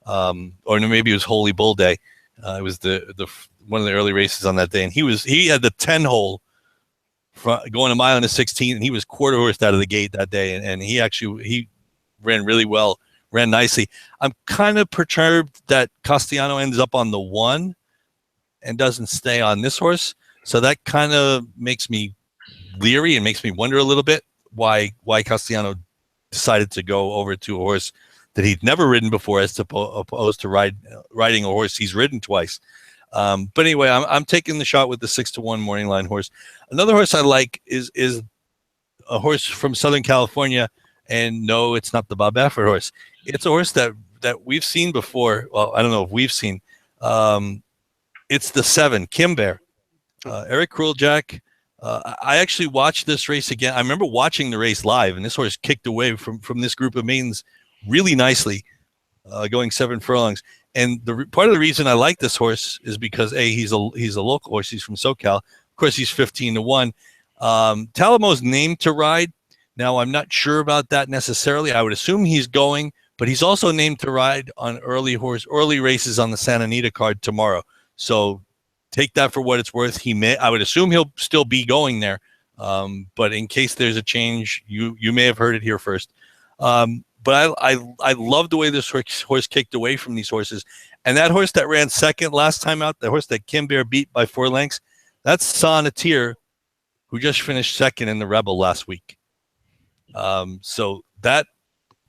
or maybe it was Holy Bull Day. It was the one of the early races on that day, and he had the 10 hole going a mile and a 16, and he was quarter horsed out of the gate that day, and he ran really well, ran nicely. I'm kind of perturbed that Castellano ends up on the 1 and doesn't stay on this horse, so that kind of makes me leery and makes me wonder a little bit why Castellano decided to go over to a horse that he'd never ridden before, as opposed to riding a horse he's ridden twice. But anyway, I'm taking the shot with the 6-1 morning line horse. Another horse I like is a horse from Southern California, and no, it's not the Bob Baffert horse. It's a horse that we've seen before. Well, I don't know if we've seen. It's the 7, Kimber. Eric Kruljack. I actually watched this race again. I remember watching the race live, and this horse kicked away from this group of maidens really nicely, going 7 furlongs. And part of the reason I like this horse is because he's a local horse. He's from SoCal. Of course, he's 15-1. Talamo's named to ride. Now, I'm not sure about that necessarily. I would assume he's going, but he's also named to ride on early races on the Santa Anita card tomorrow. So take that for what it's worth. I would assume he'll still be going there. But in case there's a change, you may have heard it here first. But I love the way this horse kicked away from these horses. And that horse that ran second last time out, the horse that Kimber beat by 4 lengths, that's Sonneteer, who just finished second in the Rebel last week. So that,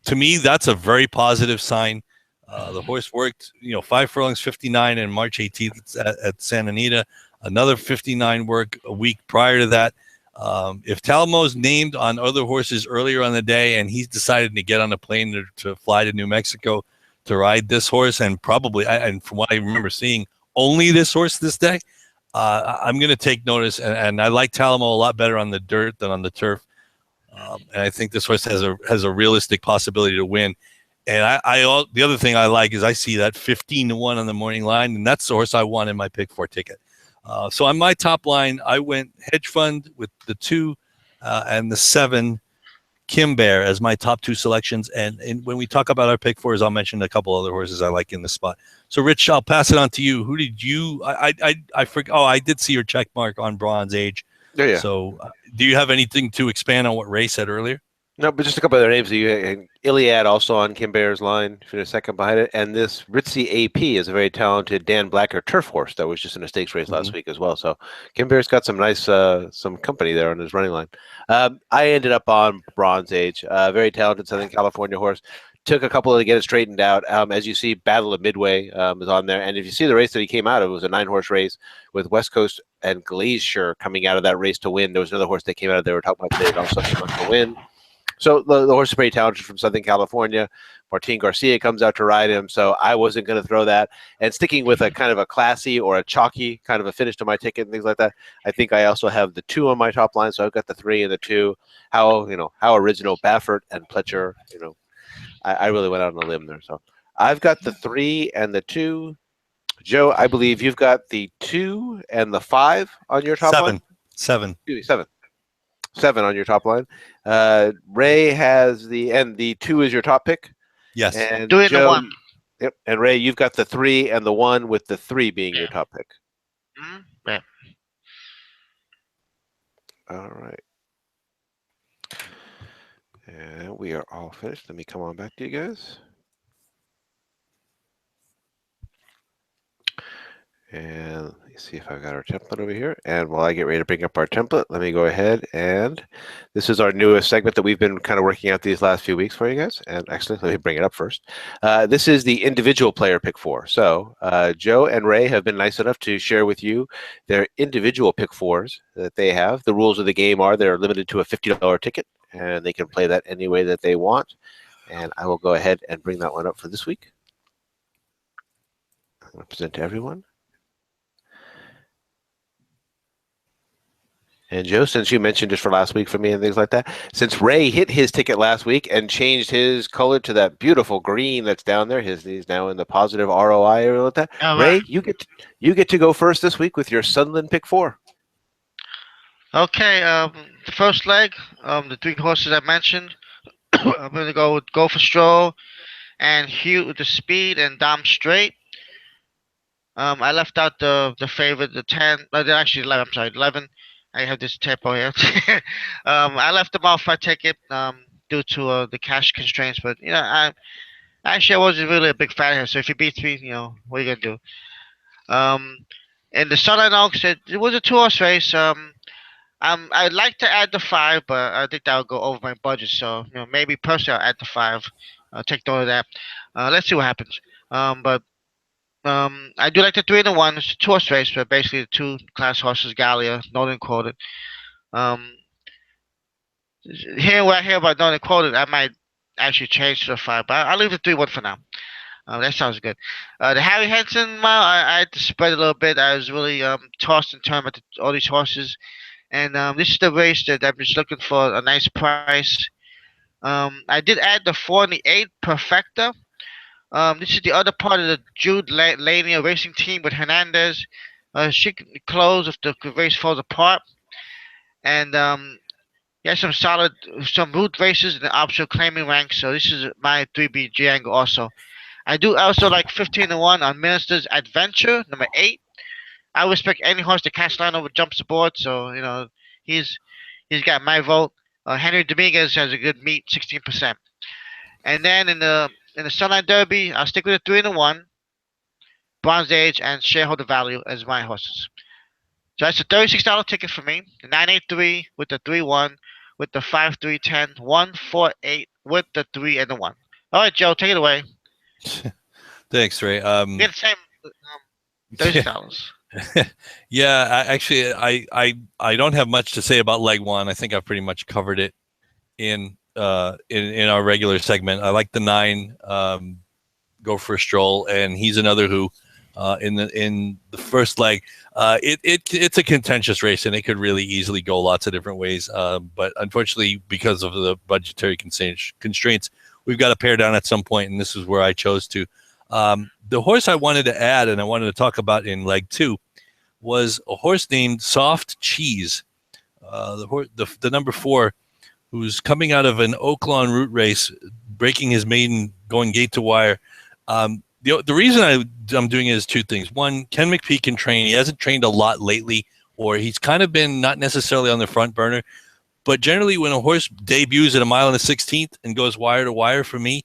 to me, that's a very positive sign. The horse worked, 5 furlongs, 59 in March 18th at Santa Anita, another 59 work a week prior to that. If Talamo's named on other horses earlier on the day and he's decided to get on a plane to fly to New Mexico to ride this horse, and probably, and from what I remember seeing, only this horse this day, I'm going to take notice. And I like Talamo a lot better on the dirt than on the turf. And I think this horse has a realistic possibility to win. And the other thing I like is I see that 15-1 on the morning line, and that's the horse I want in my pick 4 ticket. So on my top line, I went hedge fund with the 2 and the 7 Kimber as my top 2 selections. And when we talk about our pick 4s, I'll mention a couple other horses I like in the spot. So Rich, I'll pass it on to you. Who did you? I forget. Oh, I did see your check mark on Bronze Age. Yeah. So do you have anything to expand on what Ray said earlier? No, but just a couple other names. Iliad also on Kimber's line, finished second behind it. And this Ritzy AP is a very talented Dan Blacker turf horse that was just in a stakes race last week as well. So Kimber's got some nice some company there on his running line. I ended up on Bronze Age, very talented Southern California horse. Took a couple to get it straightened out. As you see, Battle of Midway is on there. And if you see the race that he came out of, it was a 9-horse race with West Coast and Glacier coming out of that race to win. There was another horse that came out of there we were talking about today that also came out to win. So the horse is pretty talented from Southern California. Martine Garcia comes out to ride him, so I wasn't going to throw that. And sticking with a kind of a classy or a chalky kind of a finish to my ticket and things like that, I think I also have the 2 on my top line. So I've got the 3 and the 2. How original Baffert and Pletcher. I really went out on a limb there. So I've got the 3 and the 2. Joe, I believe you've got the 2 and the 5 on your top line. 7. 7 on your top line. Ray has the 2 is your top pick. Yes. And Joe, the 1. Yep. And Ray, you've got the 3 and the 1 with the 3 being your top pick. Yeah. All right. And we are all finished. Let me come on back to you guys. And let me see if I've got our template over here. And while I get ready to bring up our template, let me go ahead and this is our newest segment that we've been kind of working out these last few weeks for you guys. And actually, let me bring it up first. This is the individual player pick 4. So Joe and Ray have been nice enough to share with you their individual pick 4s that they have. The rules of the game are they're limited to a $50 ticket, and they can play that any way that they want. And I will go ahead and bring that one up for this week. I'm going to present to everyone. And Joe, since you mentioned it for last week for me and things like that, since Ray hit his ticket last week and changed his color to that beautiful green that's down there, he's now in the positive ROI area with that. Ray, you get to go first this week with your Sunland pick 4. Okay, the first leg, the three horses I mentioned. I'm gonna go with Go for Stroll and Hugh with the speed and Dom Straight. I left out the favorite, the 10. No, they're actually 11. I'm sorry, 11. I have this typo here. I left them off my ticket due to the cash constraints, but I wasn't really a big fan here. So if he beats me, what are you gonna do? And the Sunland Oaks, it was a two-horse race. I'd like to add the five, but I think that would go over my budget. So maybe personally I'll add the five. Take note of that. Let's see what happens. But I do like the 3-1. It's a two-horse race, but basically the two class horses, Gallia, Northern Quoted. Um, Here, what I hear about Northern Quoted, I might actually change to the five, but I'll leave the 3-1 for now. That sounds good. The Harry Henson mile, I had to spread a little bit. I was really tossed and turned by all these horses. And this is the race that I'm just looking for a nice price. I did add the 4 and the 8 Perfecta. This is the other part of the Jude Lania racing team with Hernandez. She can close if the race falls apart. And he has some route races in the optional claiming rank. So this is my 3BG angle also. I do also like 15-1 on Minister's Adventure, number 8. I respect any horse that Castellano jumps aboard, so he's got my vote. Henry Dominguez has a good meet, 16%. And then in the Sunland Derby, I'll stick with the 3-1, Bronze Age, and Shareholder Value as my horses. So that's a $36 ticket for me. The 983 with the 3-1, with the 5-3-10, 1-4-8 with the 3 and the 1. All right, Joe, take it away. Thanks, Ray. Get the same $36. Actually, I don't have much to say about leg one. I think I've pretty much covered it in our regular segment. I like the 9, Go for a Stroll, and he's another who in the first leg. It's a contentious race, and it could really easily go lots of different ways. But unfortunately, because of the budgetary constraints, we've got to pare down at some point, and this is where I chose to. The horse I wanted to add and I wanted to talk about in leg 2 was a horse named Soft Cheese, the number 4, who's coming out of an Oaklawn route race, breaking his maiden, going gate to wire. The reason I'm doing it is 2 things. One, Ken McPhee can train. He hasn't trained a lot lately, or he's kind of been not necessarily on the front burner. But generally, when a horse debuts at a mile and a 16th and goes wire to wire, for me,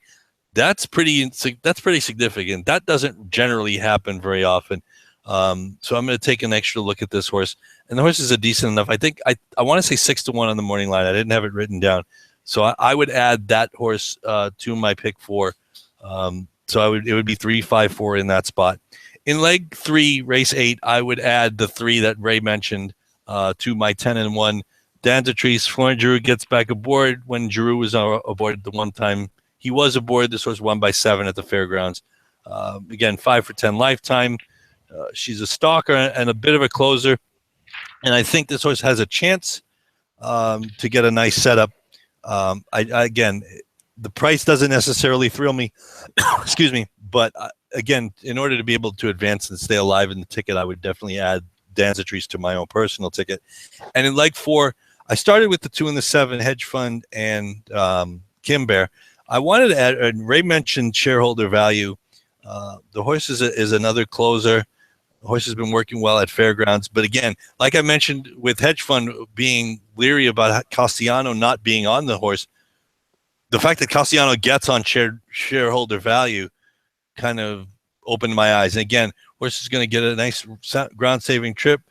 that's pretty significant. That doesn't generally happen very often. So I'm going to take an extra look at this horse, and the horse is a decent enough. I think I want to say 6-1 on the morning line. I didn't have it written down, so I would add that horse to my pick 4. So it would be 3-5-4 in that spot. In leg 3, race 8, I would add the 3 that Ray mentioned to my 10-1. Danzatrice. Florent Giroux gets back aboard when Giroux was aboard the one time he was aboard. This horse won by 7 at the fairgrounds. Again, 5 for 10 lifetime. She's a stalker and a bit of a closer, and I think this horse has a chance to get a nice setup. Again, the price doesn't necessarily thrill me, excuse me, but again, in order to be able to advance and stay alive in the ticket, I would definitely add Danzatrice to my own personal ticket. And in leg 4, I started with the 2 and the 7, Hedge Fund and Kimbear. I wanted to add, and Ray mentioned Shareholder Value. The horse is another closer. The horse has been working well at fairgrounds. But again, like I mentioned with Hedge Fund being leery about Castellano not being on the horse, the fact that Castellano gets on Shareholder Value kind of opened my eyes. And again, horse is going to get a nice ground-saving trip.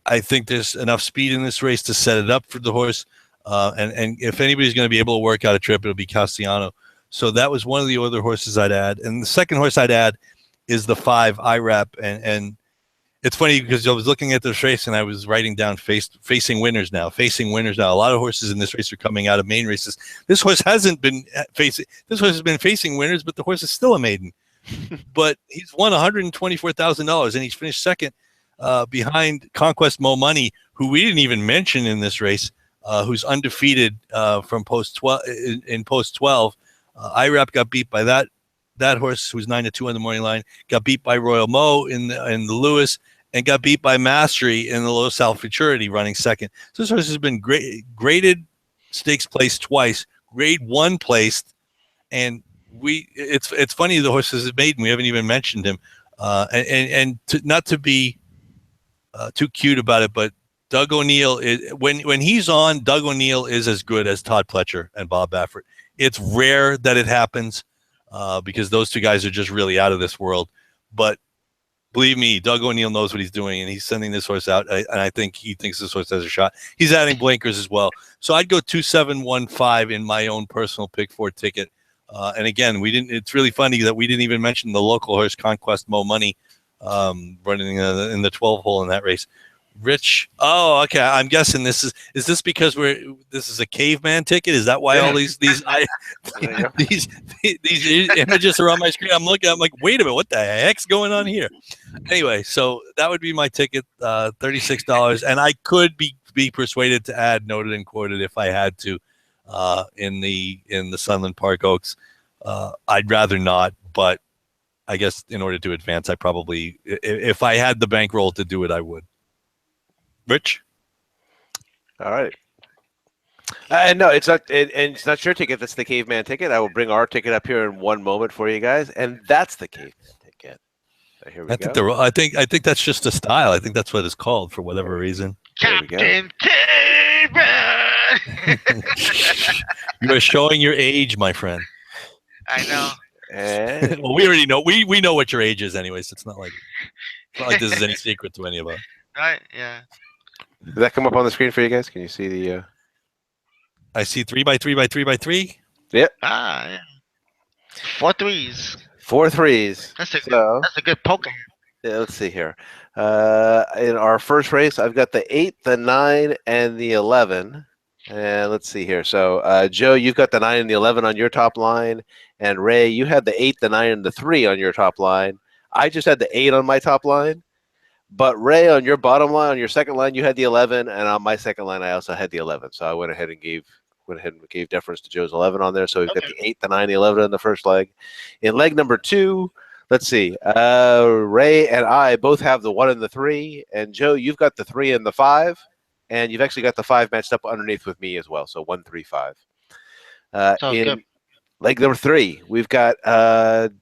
I think there's enough speed in this race to set it up for the horse. And if anybody's going to be able to work out a trip, it'll be Castellano. So that was one of the other horses I'd add. And the second horse I'd add is the 5 IRAP. And it's funny because I was looking at this race and I was writing down facing winners now. Facing winners now. A lot of horses in this race are coming out of main races. This horse hasn't been facing. This horse has been facing winners, but the horse is still a maiden. But he's won $124,000 and he's finished second behind Conquest Mo Money, who we didn't even mention in this race, who's undefeated from post 12 in post 12. IRAP got beat by that horse who's 9-2 on the morning line. Got beat by Royal Mo in the Lewis, and got beat by Mastery in the low self-futurity running second. So this horse has been graded stakes placed twice, grade 1 placed, and it's funny the horse is maiden. We haven't even mentioned him, not to be too cute about it, but Doug O'Neill is when he's on. Doug O'Neill is as good as Todd Pletcher and Bob Baffert. It's rare that it happens because those two guys are just really out of this world. But believe me, Doug O'Neill knows what he's doing, and he's sending this horse out. And I think he thinks this horse has a shot. He's adding blinkers as well. So I'd go 2-7-1-5 in my own personal pick 4 ticket. And again, we didn't. It's really funny that we didn't even mention the local horse Conquest Mo Money running in the 12 hole in that race. Rich, oh, okay. I'm guessing this is this because this is a caveman ticket? Is that why all these images are on my screen? I'm looking. I'm like, wait a minute, what the heck's going on here? Anyway, so that would be my ticket, $36, and I could be persuaded to add noted and quoted if I had to in the Sunland Park Oaks. I'd rather not, but I guess in order to advance, I probably, if I had the bankroll to do it, I would. Rich? All right. No, it's not. And it's not your ticket. That's the caveman ticket. I will bring our ticket up here in one moment for you guys, and that's the caveman ticket. So here we go. I think that's just a style. I think that's what it's called for whatever reason. Captain Caveman. You are showing your age, my friend. I know. And Well, we already know. We know what your age is, anyways. It's not like this is any secret to any of us. Right? Yeah. did that come up on the screen for you guys? Can you see the? I see 3x3x3x3. Yep. Ah, yeah. 4 3s. 4 3s. That's a So that's a good poker. yeah, let's see here. In our first race, I've got the 8, the 9, and the 11. And let's see here. So Joe, you've got the 9 and the 11 on your top line, and Ray, you had the 8, the 9, and the 3 on your top line. I just had the 8 on my top line. But Ray, on your bottom line, on your second line, you had the 11, and on my second line, I also had the 11. So I went ahead and gave deference to Joe's 11 on there. So we've got the 8, the 9, the 11 in the first leg. In leg number 2, let's see. Ray and I both have the 1 and the 3, and Joe, you've got the 3 and the 5, and you've actually got the 5 matched up underneath with me as well. So 1, 3, 5. Sounds In good. leg number 3, we've got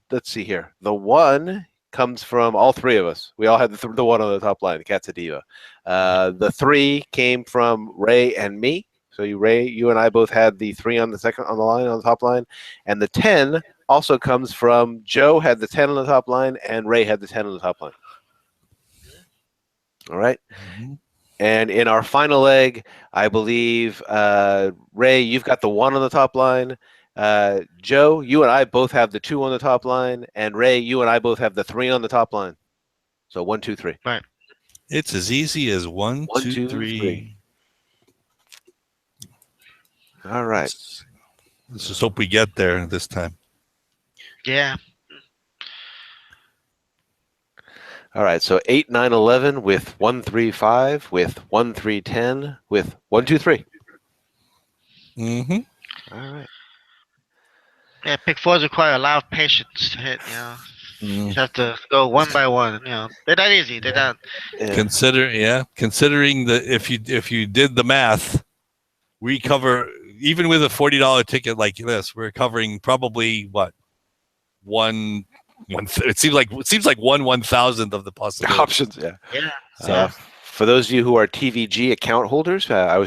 let's see here. The 1 comes from all 3 of us. We all had the 1 on the top line, the Cat's a Diva. The 3 came from Ray and me. So Ray, you and I both had the 3 on the top line, and the 10 also comes from Joe had the 10 on the top line, and Ray had the 10 on the top line. All right. Mm-hmm. And in our final leg, I believe Ray, you've got the 1 on the top line. Joe, you and I both have the 2 on the top line, and Ray, you and I both have the 3 on the top line. So 1, 2, 3. Right. It's as easy as 1, 2, 3. All right. Let's just hope we get there this time. Yeah. All right. So 8, 9, 11 with 1, 3, 5 with 1, 3, 10 with 1, 2, 3. Mm-hmm. All right. Yeah, pick 4s require a lot of patience to hit, you know. You have to go one by one, you know. They're not easy. They're not. Yeah. Considering if you did the math, we cover, even with a $40 ticket like this, we're covering probably what? It seems like 1/1000th of the possibilities. Options, yeah. Yeah. So for those of you who are TVG account holders, I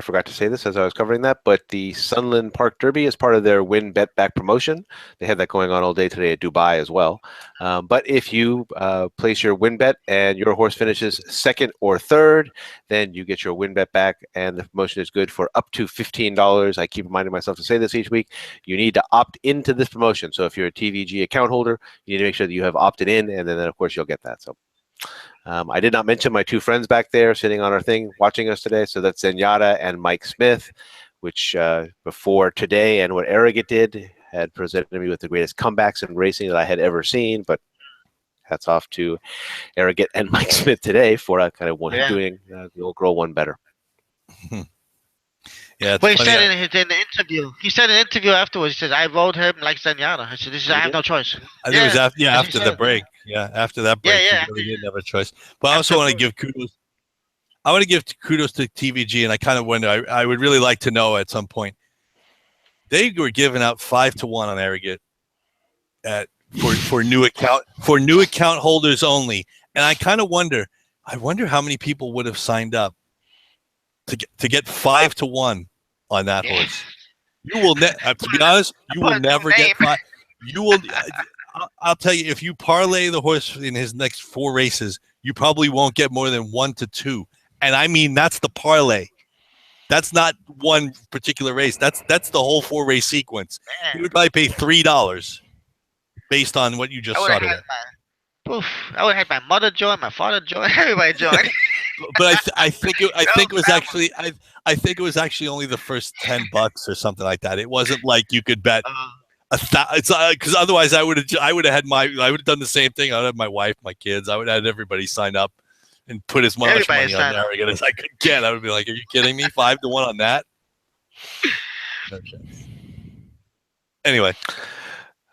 forgot to say this as I was covering that, but the Sunland Park Derby is part of their Win Bet Back promotion. They have that going on all day today at Dubai as well. But if you place your win bet and your horse finishes 2nd or 3rd, then you get your win bet back, and the promotion is good for up to $15. I keep reminding myself to say this each week. You need to opt into this promotion. So if you're a TVG account holder, you need to make sure that you have opted in, and then of course you'll get that. So I did not mention my 2 friends back there sitting on our thing watching us today. So that's Zenyatta and Mike Smith, which before today and what Arrogant did had presented me with the greatest comebacks in racing that I had ever seen. But hats off to Arrogant and Mike Smith today for kind of doing the old girl one better. Yeah, But he said in the interview. He said in the interview afterwards. He said, "I vote him like Zenyatta." I said, "I have no choice." I think it was after the break. Yeah, after that break, Yeah. you really didn't have a choice. But I also want to give kudos. I want to give kudos to TVG, and I kind of wonder. I would really like to know at some point. They were giving out 5-1 on Arrogate for new account holders only, and I kind of wonder. I wonder how many people would have signed up to get 5-1 on that horse. You will to be honest, you will never get 5. You will. I'll tell you, if you parlay the horse in his next 4 races, you probably won't get more than 1 to 2. And I mean, that's the parlay. That's not one particular race. That's the whole 4-race sequence. You would probably pay $3 based on what you just saw today. I would have had my mother join, my father join, everybody join. But I think it was actually I think it was actually only the first $10 or something like that. It wasn't like you could bet. It's because otherwise I would have done the same thing. I would have my wife, my kids. I would have had everybody sign up and put as much money on Arrogate as I could get. I would be like, "Are you kidding me? 5-1 on that?" No chance. Anyway,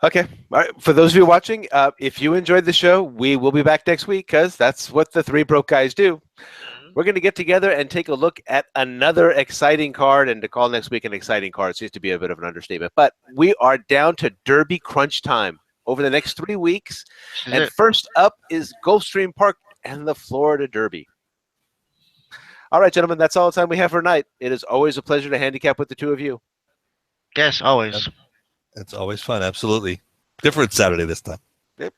okay. All right. For those of you watching, if you enjoyed the show, we will be back next week because that's what the 3 broke guys do. We're going to get together and take a look at another exciting card, and to call next week an exciting card seems to be a bit of an understatement. But we are down to Derby crunch time over the next 3 weeks. And first up is Gulfstream Park and the Florida Derby. All right, gentlemen, that's all the time we have for tonight. It is always a pleasure to handicap with the 2 of you. Yes, always. It's always fun. Absolutely. Different Saturday this time. Yep.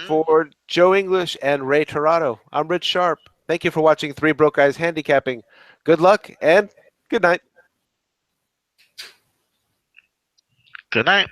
For Joe English and Ray Torado, I'm Rich Sharp. Thank you for watching 3 Broke Guys Handicapping. Good luck and good night. Good night.